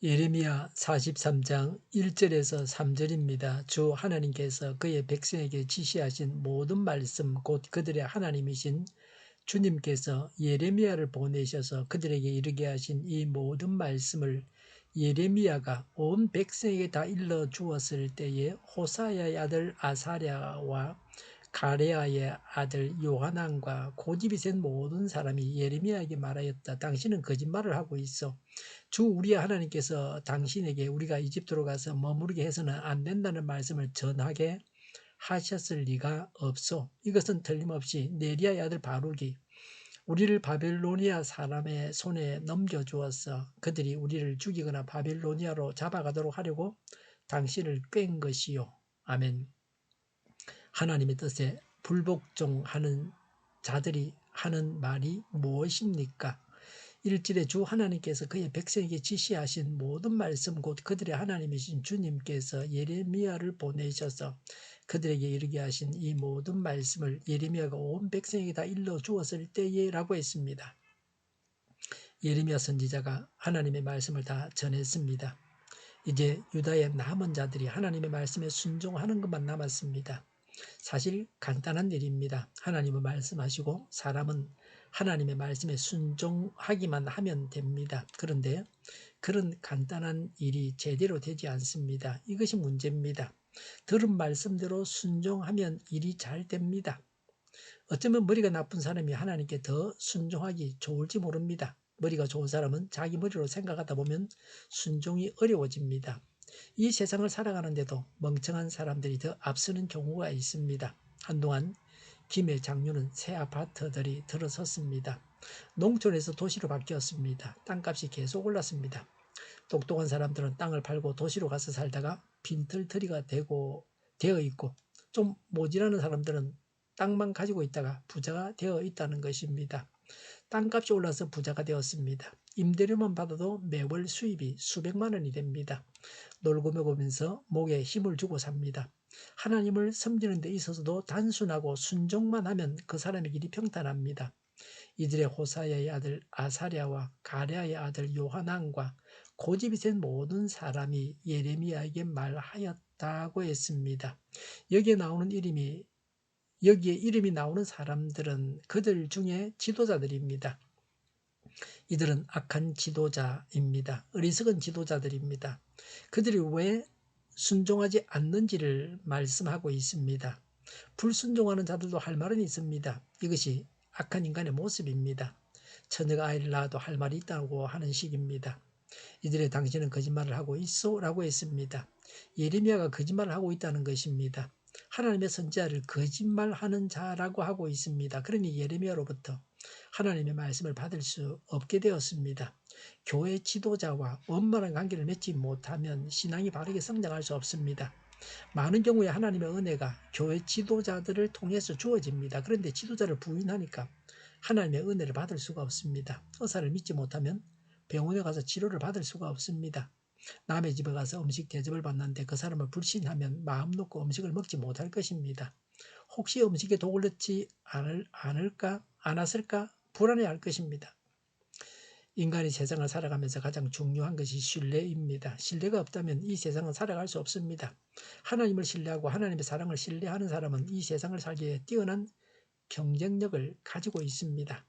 예레미야 43장 1절에서 3절입니다. 주 하나님께서 그의 백성에게 지시하신 모든 말씀 곧 그들의 하나님이신 주님께서 예레미야를 보내셔서 그들에게 이르게 하신 이 모든 말씀을 예레미야가 온 백성에게 다 일러 주었을 때에 호사야의 아들 아사랴와 가레아의 아들 요하난과 고집이 센 모든 사람이 예레미야에게 말하였다. 당신은 거짓말을 하고 있어. 주 우리 하나님께서 당신에게 우리가 이집트로 가서 머무르게 해서는 안 된다는 말씀을 전하게 하셨을 리가 없소. 이것은 틀림없이 네리야의 아들 바룩이 우리를 바벨로니아 사람의 손에 넘겨주었어. 그들이 우리를 죽이거나 바벨로니아로 잡아가도록 하려고 당신을 꾀은 것이요. 아멘. 하나님의 뜻에 불복종하는 자들이 하는 말이 무엇입니까? 1절에 주 하나님께서 그의 백성에게 지시하신 모든 말씀 곧 그들의 하나님이신 주님께서 예레미야를 보내셔서 그들에게 이르게 하신 이 모든 말씀을 예레미야가 온 백성에게 다 일러 주었을 때에 라고 했습니다. 예레미야 선지자가 하나님의 말씀을 다 전했습니다. 이제 유다의 남은 자들이 하나님의 말씀에 순종하는 것만 남았습니다. 사실 간단한 일입니다. 하나님은 말씀하시고 사람은 하나님의 말씀에 순종하기만 하면 됩니다. 그런데 그런 간단한 일이 제대로 되지 않습니다. 이것이 문제입니다. 들은 말씀대로 순종하면 일이 잘 됩니다. 어쩌면 머리가 나쁜 사람이 하나님께 더 순종하기 좋을지 모릅니다. 머리가 좋은 사람은 자기 머리로 생각하다 보면 순종이 어려워집니다. 이 세상을 살아가는데도 멍청한 사람들이 더 앞서는 경우가 있습니다. 한동안 김해 장류는 새 아파트들이 들어섰습니다. 농촌에서 도시로 바뀌었습니다. 땅값이 계속 올랐습니다. 똑똑한 사람들은 땅을 팔고 도시로 가서 살다가 빈털터리가 되어 있고 좀 모질하는 사람들은 땅만 가지고 있다가 부자가 되어 있다는 것입니다. 땅값이 올라서 부자가 되었습니다. 임대료만 받아도 매월 수입이 수백만 원이 됩니다. 놀고 먹으면서 목에 힘을 주고 삽니다. 하나님을 섬기는 데 있어서도 단순하고 순종만 하면 그 사람의 길이 평탄합니다. 이들의 호사야의 아들 아사랴와 가랴의 아들 요하난과 고집이 센 모든 사람이 예레미야에게 말하였다고 했습니다. 여기에 이름이 나오는 사람들은 그들 중에 지도자들입니다. 이들은 악한 지도자입니다. 어리석은 지도자들입니다. 그들이 왜 순종하지 않는지를 말씀하고 있습니다. 불순종하는 자들도 할 말은 있습니다. 이것이 악한 인간의 모습입니다. 처녀가 아이를 낳아도 할 말이 있다고 하는 식입니다. 이들의 당신은 거짓말을 하고 있어 라고 했습니다. 예레미야가 거짓말을 하고 있다는 것입니다. 하나님의 선지자를 거짓말하는 자라고 하고 있습니다. 그러니 예레미야로부터 하나님의 말씀을 받을 수 없게 되었습니다. 교회 지도자와 원만한 관계를 맺지 못하면 신앙이 바르게 성장할 수 없습니다. 많은 경우에 하나님의 은혜가 교회 지도자들을 통해서 주어집니다. 그런데 지도자를 부인하니까 하나님의 은혜를 받을 수가 없습니다. 의사를 믿지 못하면 병원에 가서 치료를 받을 수가 없습니다. 남의 집에 가서 음식 대접을 받는데 그 사람을 불신하면 마음 놓고 음식을 먹지 못할 것입니다. 혹시 음식에 독을 넣지 않았을까 불안해할 것입니다. 인간이 세상을 살아가면서 가장 중요한 것이 신뢰입니다. 신뢰가 없다면 이 세상은 살아갈 수 없습니다. 하나님을 신뢰하고 하나님의 사랑을 신뢰하는 사람은 이 세상을 살기에 뛰어난 경쟁력을 가지고 있습니다.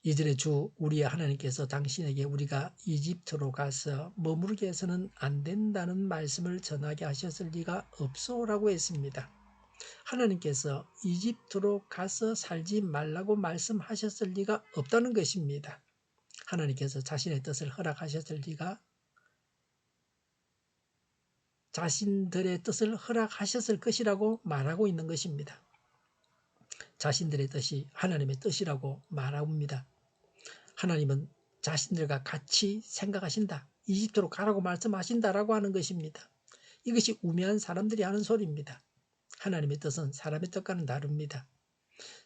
이들의 주 우리의 하나님께서 당신에게 우리가 이집트로 가서 머무르게 해서는 안 된다는 말씀을 전하게 하셨을 리가 없소라고 했습니다. 하나님께서 이집트로 가서 살지 말라고 말씀하셨을 리가 없다는 것입니다. 하나님께서 자신의 뜻을 허락하셨을 리가 자신들의 뜻을 허락하셨을 것이라고 말하고 있는 것입니다. 자신들의 뜻이 하나님의 뜻이라고 말합니다. 하나님은 자신들과 같이 생각하신다. 이집트로 가라고 말씀하신다라고 하는 것입니다. 이것이 우매한 사람들이 하는 소리입니다. 하나님의 뜻은 사람의 뜻과는 다릅니다.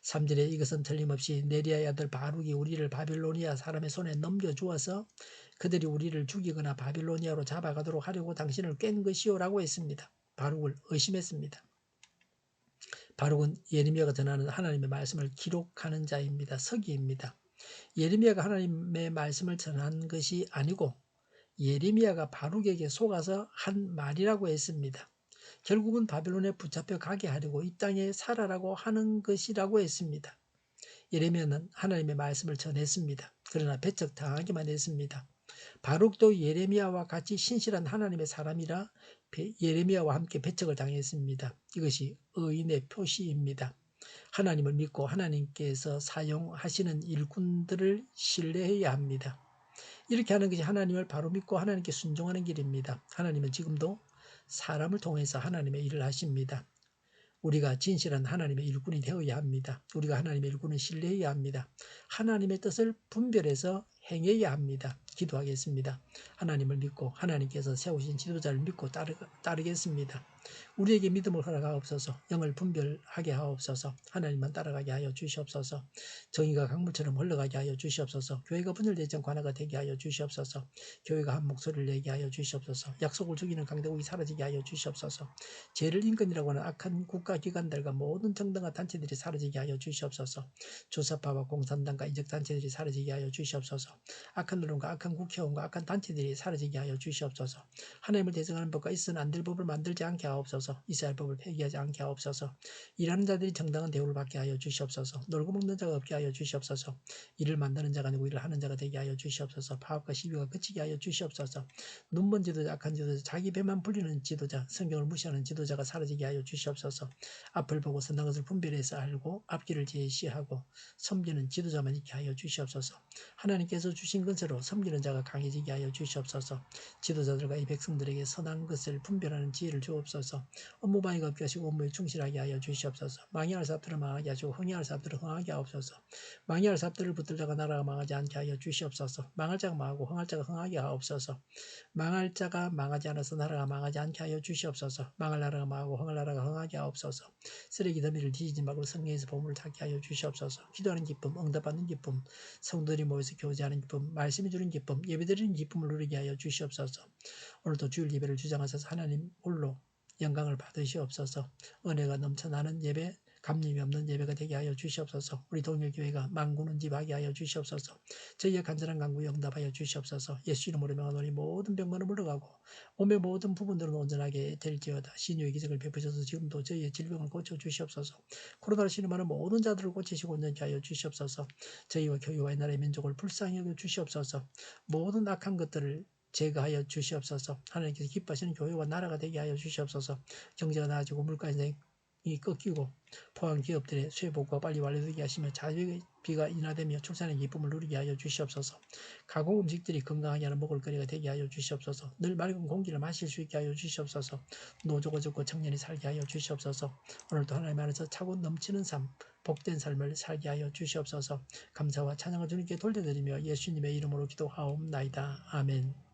3절에 이것은 틀림없이 네리야의 아들 바룩이 우리를 바빌로니아 사람의 손에 넘겨주어서 그들이 우리를 죽이거나 바빌로니아로 잡아가도록 하려고 당신을 깬 것이요 라고 했습니다. 바룩을 의심했습니다. 바룩은 예레미야가 전하는 하나님의 말씀을 기록하는 자입니다. 서기입니다. 예레미야가 하나님의 말씀을 전한 것이 아니고 예레미야가 바룩에게 속아서 한 말이라고 했습니다. 결국은 바벨론에 붙잡혀 가게 하려고 이 땅에 살아라고 하는 것이라고 했습니다. 예레미야는 하나님의 말씀을 전했습니다. 그러나 배척당하기만 했습니다. 바룩도 예레미야와 같이 신실한 하나님의 사람이라 예레미야와 함께 배척을 당했습니다. 이것이 의인의 표시입니다. 하나님을 믿고 하나님께서 사용하시는 일꾼들을 신뢰해야 합니다. 이렇게 하는 것이 하나님을 바로 믿고 하나님께 순종하는 길입니다. 하나님은 지금도 사람을 통해서 하나님의 일을 하십니다. 우리가 진실한 하나님의 일꾼이 되어야 합니다. 우리가 하나님의 일꾼을 신뢰해야 합니다. 하나님의 뜻을 분별해서 행해야 합니다. 기도하겠습니다. 하나님을 믿고 하나님께서 세우신 지도자를 믿고 따르겠습니다. 우리에게 믿음을 허락하옵소서. 영을 분별하게 하옵소서. 하나님만 따라가게 하여 주시옵소서. 정의가 강물처럼 흘러가게 하여 주시옵소서. 교회가 분열되지 않고 하나가 되게 하여 주시옵소서. 교회가 한 목소리를 내게 하여 주시옵소서. 약속을 죽이는 강대국이 사라지게 하여 주시옵소서. 죄를 인권이라고 하는 악한 국가기관들과 모든 정당과 단체들이 사라지게 하여 주시옵소서. 주사파와 공산당과 이적단체들이 사라지게 하여 주시옵소서. 악한 언론과 악한 국회의원과 악한 단체들이 사라지게 하여 주시옵소서. 하나님을 대적하는 법과 있어서는 안 될 법을 만들지 않게 하옵소서. 이스라엘 법을 폐기하지 않게 하옵소서. 일하는 자들이 정당한 대우를 받게 하여 주시옵소서. 놀고 먹는 자가 없게 하여 주시옵소서. 일을 만드는 자가 아니고 일을 하는 자가 되게 하여 주시옵소서. 파업과 시비가 그치게 하여 주시옵소서. 눈먼 지도자, 악한 지도자, 자기 배만 불리는 지도자, 성경을 무시하는 지도자가 사라지게 하여 주시옵소서. 앞을 보고 선한 것을 분별해서 알고 앞길을 제시하고 섬기는 지도자만 있게 하여 주시옵소서. 하나님께서 주신 것으로 섬기는 자가 강해지게 하여 주시옵소서. 지도자들과 이 백성들에게 선한 것을 분별하는 지혜를 주옵소서. 업무방해가 없게 하시고 업무에 충실하게 하여 주시옵소서. 망해할 사업들을 망하게 하시고 흥해할 사업들을 흥하게 하옵소서. 망해할 사업들을 붙들다가 나라가 망하지 않게 하여 주시옵소서. 망할 자가 망하고 흥할 자가 흥하게 하옵소서. 망할 자가 망하지 않아서 나라가 망하지 않게 하여 주시옵소서. 망할 나라가 망하고 흥할 나라가 흥하게 하옵소서. 쓰레기 더미를 뒤지지 말고 성령에서 보물을 찾게 하여 주시옵소서. 기도하는 기쁨, 응답받는 기쁨, 성도들이 모여서 교제하는 기쁨, 말씀해 주는 기쁨, 예배드리는 기쁨을 누리게 하여 주시옵소서. 오늘도 주일 예배를 주장하셔서 하나님 홀로 영광을 받으시옵소서. 은혜가 넘쳐나는 예배, 감림이 없는 예배가 되게 하여 주시옵소서. 우리 동일교회가 만군은 집하게 하여 주시옵소서. 저희의 간절한 간구에 응답하여 주시옵소서. 예수 이름으로 명하노니 모든 병만은 물러가고 몸의 모든 부분들은 온전하게 될지어다. 신유의 기적을 베푸셔서 지금도 저희의 질병을 고쳐 주시옵소서. 코로나로 신음하는 모든 자들을 고치시고 온전케 하여 주시옵소서. 저희와 교회와 이 나라의 민족을 불쌍히 여겨 주시옵소서. 모든 악한 것들을 제거하여 주시옵소서. 하나님께서 기뻐하시는 교회와 나라가 되게 하여 주시옵소서. 경제가 나아지고 물가 인상이 꺾이고 포항 기업들의 쇠복과 빨리 완료되게 하시며 자비가 인하되며 출산의 기쁨을 누리게 하여 주시옵소서. 가공 음식들이 건강하게 하는 먹을거리가 되게 하여 주시옵소서. 늘 맑은 공기를 마실 수 있게 하여 주시옵소서. 노조가 적고 청년이 살게 하여 주시옵소서. 오늘도 하나님 안에서 차고 넘치는 삶, 복된 삶을 살게 하여 주시옵소서. 감사와 찬양을 주님께 돌려드리며 예수님의 이름으로 기도하옵나이다. 아멘.